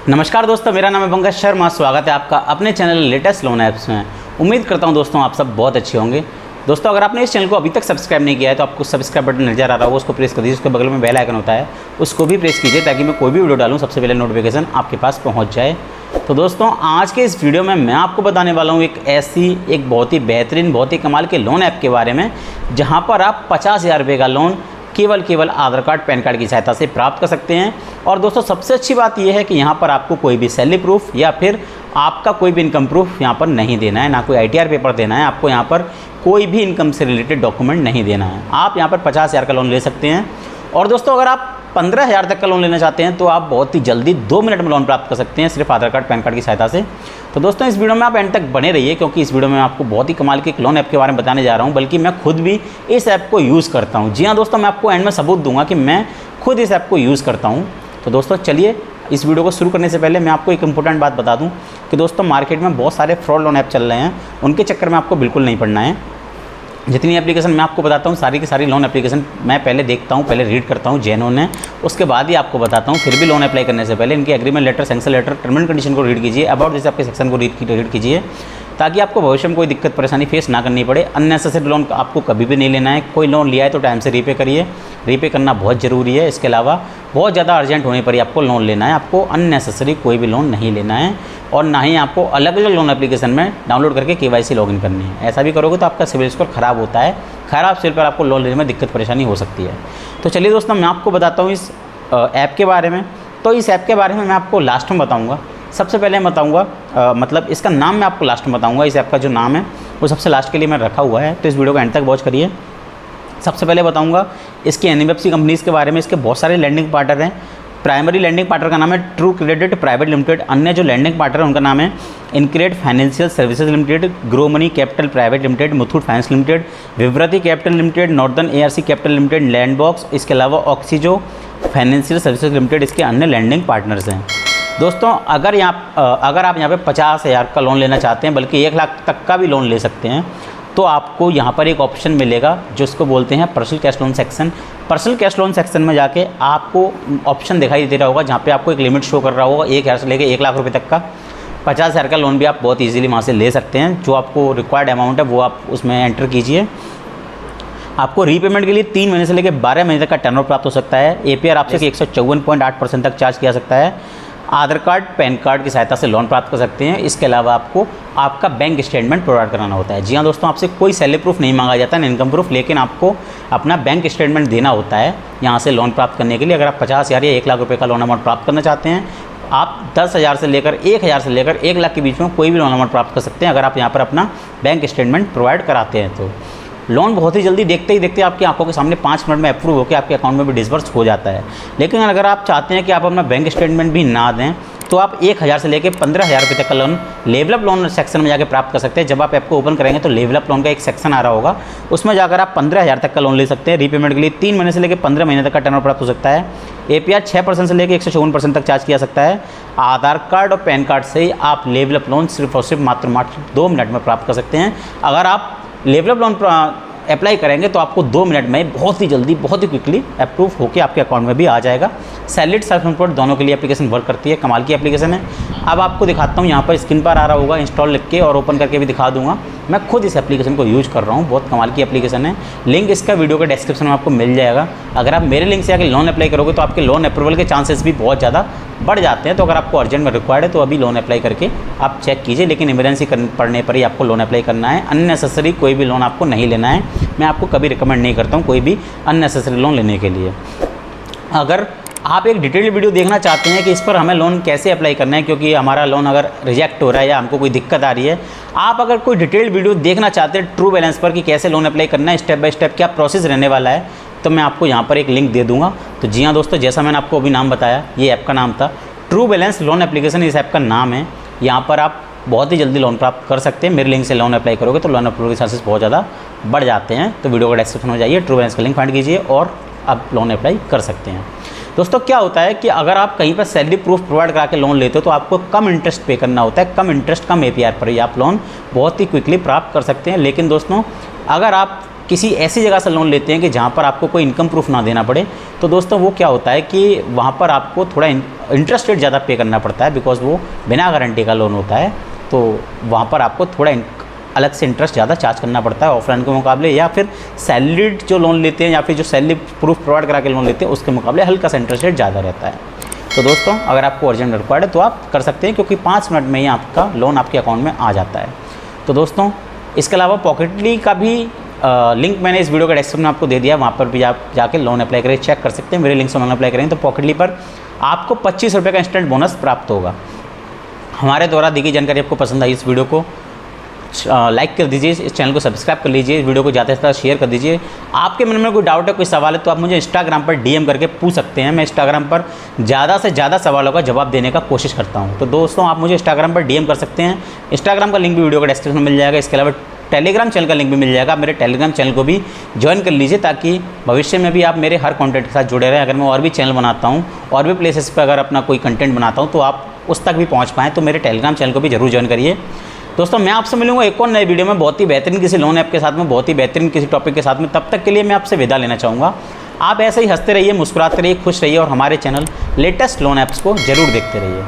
नमस्कार दोस्तों, मेरा नाम है पंकज शर्मा। स्वागत है आपका अपने चैनल लेटेस्ट लोन ऐप्स में। उम्मीद करता हूं दोस्तों आप सब बहुत अच्छे होंगे। दोस्तों अगर आपने इस चैनल को अभी तक सब्सक्राइब नहीं किया है तो आपको सब्सक्राइब बटन नजर आ रहा होगा, उसको प्रेस कर दीजिए। उसके बगल में बेल आइकन होता है, उसको भी प्रेस कीजिए ताकि मैं कोई भी वीडियो डालूँ सबसे पहले नोटिफिकेशन आपके पास पहुँच जाए। तो दोस्तों आज के इस वीडियो में मैं आपको बताने वाला हूँ एक बहुत ही बेहतरीन, बहुत ही कमाल के लोन ऐप के बारे में, जहाँ पर आप 50,000 रुपये का लोन केवल आधार कार्ड पैन कार्ड की सहायता से प्राप्त कर सकते हैं। और दोस्तों सबसे अच्छी बात यह है कि यहाँ पर आपको कोई भी सैलरी प्रूफ या फिर आपका कोई भी इनकम प्रूफ यहाँ पर नहीं देना है, ना कोई ITR पेपर देना है। आपको यहाँ पर कोई भी इनकम से रिलेटेड डॉक्यूमेंट नहीं देना है। आप यहाँ पर 50,000 का लोन ले सकते हैं। और दोस्तों अगर आप 15,000 तक का लोन लेना चाहते हैं तो आप बहुत ही जल्दी 2 मिनट में लोन प्राप्त कर सकते हैं, सिर्फ आधार कार्ड पैन कार्ड की सहायता से। तो दोस्तों इस वीडियो में आप एंड तक बने रहिए, क्योंकि इस वीडियो में आपको बहुत ही कमाल के एक लोन ऐप के बारे में बताने जा रहा हूं, बल्कि मैं खुद भी इस ऐप को यूज़ करता हूं। जी हाँ दोस्तों, मैं आपको एंड में सबूत दूंगा कि मैं खुद इस ऐप को यूज़ करता हूँ। तो दोस्तों चलिए, इस वीडियो को शुरू करने से पहले मैं आपको एक इंपॉर्टेंट बात बता दूँ कि दोस्तों मार्केट में बहुत सारे फ्रॉड लोन ऐप चल रहे हैं, उनके चक्कर में आपको बिल्कुल नहीं पड़ना है। जितनी एप्लीकेशन मैं आपको बताता हूँ सारी की सारी लोन एप्लीकेशन मैं पहले देखता हूँ, पहले रीड करता हूँ जेन्युइन है, उसके बाद ही आपको बताता हूँ। फिर भी लोन अप्लाई करने से पहले इनके agreement letter, sanction letter, term and condition को रीड कीजिए। अबाउट जैसे आपके सेक्शन को रीड कीजिए, ताकि आपको भविष्य में कोई दिक्कत परेशानी फेस ना करनी पड़े। अननेसेसरी लोन आपको कभी भी नहीं लेना है। कोई लोन लिया है तो टाइम से रीपे करिए, रीपे करना बहुत ज़रूरी है। इसके अलावा बहुत ज़्यादा अर्जेंट होने पर ही आपको लोन लेना है। आपको अननेसेसरी कोई भी लोन नहीं लेना है, और ना ही आपको अलग अलग लोन एप्लीकेशन में डाउनलोड करके KYC लॉगिन करनी है। ऐसा भी करोगे तो आपका सिविल स्कोर ख़राब होता है। खराब सिविल पर आपको लोन लेने में दिक्कत परेशानी हो सकती है। तो चलिए दोस्तों, मैं आपको बताता हूँ इस ऐप के बारे में। तो इस ऐप के बारे में मैं आपको लास्ट में बताऊँगा। सबसे पहले मैं बताऊँगा मतलब इसका नाम मैं आपको लास्ट में बताऊँगा। इस ऐप का जो नाम है वो सबसे लास्ट के लिए मैं रखा हुआ है, तो इस वीडियो को एंड तक वॉच करिए। सबसे पहले बताऊँगा इसकी NBFC कंपनीज़ के बारे में। इसके बहुत सारे लैंडिंग पार्टनर हैं। प्राइमरी लैंडिंग पार्टनर का नाम है ट्रू क्रेडिट प्राइवेट लिमिटेड। अन्य जो लैंडिंग पार्टनर है उनका नाम है InCred Financial Services Limited, Grow Money Capital Private Limited, Muthoot Finance Limited, Vivriti Capital Limited, Northern ARC Capital Limited, Lendbox. इसके अलावा ऑक्सीजो फाइनेंशियल सर्विसेज लिमिटेड इसके अन्य लैंडिंग पार्टनर्स हैं। दोस्तों अगर आप यहाँ पे 50,000 का लोन लेना चाहते हैं, बल्कि 1 लाख तक का भी लोन ले सकते हैं, तो आपको यहाँ पर एक ऑप्शन मिलेगा जो इसको बोलते हैं personal cash loan section. Personal cash loan section में जाके आपको ऑप्शन दिखाई दे रहा होगा, जहाँ पे आपको एक लिमिट शो कर रहा होगा 1,000 से लेकर 1 लाख रुपये तक का। 50,000 का लोन भी आप बहुत इजीली वहाँ से ले सकते हैं। जो आपको रिक्वायर्ड अमाउंट है वो आप उसमें एंटर कीजिए। आपको रीपेमेंट के लिए 3 महीने से लेकर 12 महीने तक का टर्नओवर प्राप्त हो सकता है। APR आपसे 154.8% तक चार्ज किया सकता है। आधार कार्ड पैन कार्ड की सहायता से लोन प्राप्त कर सकते हैं। इसके अलावा आपको आपका बैंक स्टेटमेंट प्रोवाइड कराना होता है। जी हाँ दोस्तों, आपसे कोई सैलरी प्रूफ नहीं मांगा जाता, ना इनकम प्रूफ, लेकिन आपको अपना बैंक स्टेटमेंट देना होता है यहाँ से लोन प्राप्त करने के लिए। अगर आप 50,000 या 1 लाख रुपये का लोन अमाउंट प्राप्त करना चाहते हैं, आप 10,000 से लेकर 1,000 से लेकर 1 लाख के बीच में कोई भी लोन अमाउंट प्राप्त कर सकते हैं, अगर आप यहाँ पर अपना बैंक स्टेटमेंट प्रोवाइड कराते हैं। तो लोन बहुत ही जल्दी देखते ही देखते आपकी आंखों के सामने 5 मिनट में अप्रूव होकर आपके अकाउंट में भी डिसबर्स हो जाता है। लेकिन अगर आप चाहते हैं कि आप अपना बैंक स्टेटमेंट भी ना दें, तो आप 1,000 से लेकर 15,000 रुपये तक का loan level up loan section में जाकर प्राप्त कर सकते हैं। जब आप ऐप को ओपन करेंगे तो लेवल अप लोन का एक सेक्शन आ रहा होगा, उसमें जाकर आप 15,000 तक का लोन ले सकते हैं। रीपेमेंट के लिए 3 महीने से लेकर 15 महीने तक का टर्नओवर प्राप्त हो सकता है। APR 6% से लेकर 154% तक चार्ज किया सकता है। आधार कार्ड और पैन कार्ड से ही आप लेवल अप लोन सिर्फ और सिर्फ मात्र 2 मिनट में प्राप्त कर सकते हैं। अगर आप लेवल अप लोन अप्लाई करेंगे तो आपको 2 मिनट में बहुत ही जल्दी, बहुत ही क्विकली अप्रूव होकर आपके अकाउंट में भी आ जाएगा। सैलरी सेल्फ एम्प्लॉयड दोनों के लिए एप्लीकेशन वर्क करती है। कमाल की एप्लीकेशन है। अब आपको दिखाता हूँ, यहाँ पर स्क्रीन पर आ रहा होगा इंस्टॉल लिख के, और ओपन करके भी दिखा दूंगा। मैं खुद इस एप्लीकेशन को यूज़ कर रहा हूँ, बहुत कमाल की एप्लीकेशन है। लिंक इसका वीडियो के डिस्क्रिप्शन में आपको मिल जाएगा। अगर आप मेरे लिंक से आके लोन अप्लाई करोगे तो आपके लोन अप्रूवल के चांसेस भी बहुत ज़्यादा बढ़ जाते हैं। तो अगर आपको अर्जेंट में रिक्वायर्ड है तो अभी लोन अप्लाई करके आप चेक कीजिए, लेकिन इमरजेंसी पड़ने पर ही आपको लोन अप्लाई करना है। अननेसेसरी कोई भी लोन आपको नहीं लेना है। मैं आपको कभी रिकमेंड नहीं करता हूँ कोई भी अननेसेसरी लोन लेने के लिए। अगर आप एक डिटेल्ड वीडियो देखना चाहते हैं कि इस पर हमें लोन कैसे अप्लाई करना है, क्योंकि हमारा लोन अगर रिजेक्ट हो रहा है या हमको कोई दिक्कत आ रही है, आप अगर कोई डिटेल्ड वीडियो देखना चाहते हैं ट्रू बैलेंस पर कि कैसे लोन अप्लाई करना है, स्टेप बाय स्टेप क्या प्रोसेस रहने वाला है, तो मैं आपको यहाँ पर एक लिंक दे दूँगा। तो जी हाँ दोस्तों, जैसा मैंने आपको अभी नाम बताया, ये ऐप का नाम था ट्रू बैलेंस लोन एप्लीकेशन, इस ऐप का नाम है। यहाँ पर आप बहुत ही जल्दी लोन प्राप्त कर सकते हैं। मेरे लिंक से लोन अप्लाई करोगे तो लोन अप्रूवल के चांसेस बहुत ज़्यादा बढ़ जाते हैं। तो वीडियो का डिस्क्रिप्शन में जाइए, ट्रू बैलेंस का लिंक फाइंड कीजिए और आप लोन अप्लाई कर सकते हैं। दोस्तों क्या होता है कि अगर आप कहीं पर सैलरी प्रूफ प्रोवाइड करा के लोन लेते हो तो आपको कम इंटरेस्ट पे करना होता है। कम इंटरेस्ट, कम APR पर ही आप लोन बहुत ही क्विकली प्राप्त कर सकते हैं। लेकिन दोस्तों अगर आप किसी ऐसी जगह से लोन लेते हैं कि जहाँ पर आपको कोई इनकम प्रूफ ना देना पड़े, तो दोस्तों वो क्या होता है कि वहाँ पर आपको थोड़ा इंटरेस्ट रेट ज़्यादा पे करना पड़ता है, बिकॉज वो बिना गारंटी का लोन होता है। तो वहाँ पर आपको थोड़ा अलग से इंटरेस्ट ज़्यादा चार्ज करना पड़ता है ऑफलाइन के मुकाबले, या फिर सैलरीड जो लोन लेते हैं या फिर जो सैलरी प्रूफ प्रोवाइड करा के लोन लेते हैं उसके मुकाबले हल्का सा इंटरेस्ट रेट ज़्यादा रहता है। तो दोस्तों अगर आपको अर्जेंट रिक्वायर्ड है तो आप कर सकते हैं, क्योंकि 5 मिनट में ही आपका लोन आपके अकाउंट में आ जाता है। तो दोस्तों इसके अलावा पॉकेटली का भी लिंक मैंने इस वीडियो के डिस्क्रिप्शन में आपको दे दिया, वहाँ पर भी आप जाके लोन अप्लाई करें, चेक कर सकते हैं। मेरे लिंक से लोन अप्लाई करें तो पॉकेटली पर आपको 25 रुपये का इंस्टेंट बोनस प्राप्त होगा। हमारे द्वारा दी गई जानकारी आपको पसंद आई इस वीडियो को लाइक कर दीजिए, इस चैनल को सब्सक्राइब कर लीजिए, इस वीडियो को ज़्यादा से ज़्यादा शेयर कर दीजिए। आपके मन में कोई डाउट है, कोई सवाल है तो आप मुझे इंस्टाग्राम पर डीएम करके पूछ सकते हैं। मैं इंस्टाग्राम पर ज़्यादा से ज़्यादा सवालों का जवाब देने का कोशिश करता हूँ। तो दोस्तों आप मुझे इंस्टाग्राम पर डीएम कर सकते हैं। इंस्टाग्राम का लिंक भी वीडियो का डिस्क्रिप्शन में मिल जाएगा। इसके अलावा टेलीग्राम चैनल का लिंक भी मिल जाएगा। मेरे टेलीग्राम चैनल को भी ज्वाइन कर लीजिए, ताकि भविष्य में भी आप मेरे हर कंटेंट के साथ जुड़े रहें। अगर मैं और भी चैनल बनाता हूँ और भी प्लेसेस पर अगर अपना कोई कंटेंट बनाता हूँ तो आप उस तक भी पहुँच पाएँ, तो मेरे टेलीग्राम चैनल को भी जरूर ज्वाइन करिए। दोस्तों मैं आपसे मिलूंगा एक और नए वीडियो में, बहुत ही बेहतरीन किसी लोन ऐप के साथ में, बहुत ही बेहतरीन किसी टॉपिक के साथ में। तब तक के लिए मैं आपसे विदा लेना चाहूँगा। आप ऐसे ही हंसते रहिए, मुस्कुराते रहिए, खुश रहिए और हमारे चैनल लेटेस्ट लोन ऐप्स को जरूर देखते रहिए।